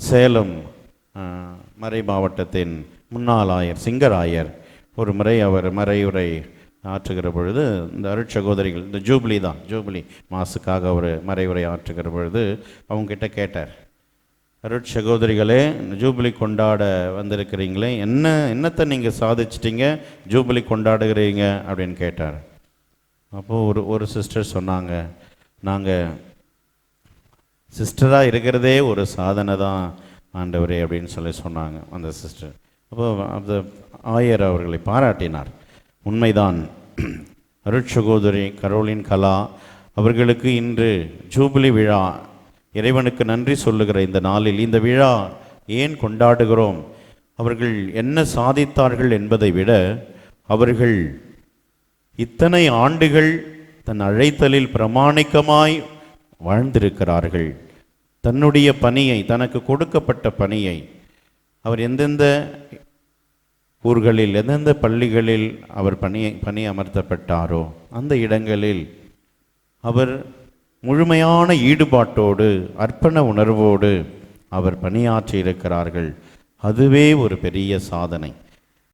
சேலம் மறை மாவட்டத்தின் முன்னாள் ஆயர் சிங்கராயர் ஒரு முறை அவர் மறையுரை ஆற்றுகிற பொழுது இந்த அருட்சகோதரிகள், இந்த ஜூபிலி மாசுக்காக அவர் மறைவுரை ஆற்றுகிற பொழுது அவங்ககிட்ட கேட்டார், அருட்சகோதரிகளே ஜூபிலி கொண்டாட வந்திருக்கிறீங்களே, என்னத்தை நீங்கள் சாதிச்சிட்டிங்க ஜூபிலி கொண்டாடுகிறீங்க அப்படின்னு கேட்டார். அப்போது ஒரு சிஸ்டர் சொன்னாங்க, நாங்கள் சிஸ்டராக இருக்கிறதே ஒரு சாதனை தான் ஆண்டவரே அப்படின்னு சொன்னாங்க அந்த சிஸ்டர். அப்போ அந்த ஆயர் அவர்களை பாராட்டினார். உண்மைதான், அருட்சகோதரி கரோலின் கலா அவர்களுக்கு இன்று ஜூபிலி விழா, இறைவனுக்கு நன்றி சொல்லுகிற இந்த நாளில் இந்த விழா ஏன் கொண்டாடுகிறோம்? அவர்கள் என்ன சாதித்தார்கள் என்பதை விட அவர்கள் இத்தனை ஆண்டுகள் தன் அழைத்தலில் பிரமாணிக்கமாய் வாழ்ந்திருக்கிறார்கள். தன்னுடைய பணியை, தனக்கு கொடுக்கப்பட்ட பணியை அவர் எந்தெந்த ஊர்களில் எந்தெந்த பள்ளிகளில் அவர் பணி அமர்த்தப்பட்டாரோ அந்த இடங்களில் அவர் முழுமையான ஈடுபாட்டோடு அர்ப்பண உணர்வோடு அவர் பணியாற்றி இருக்கிறார்கள். அதுவே ஒரு பெரிய சாதனை.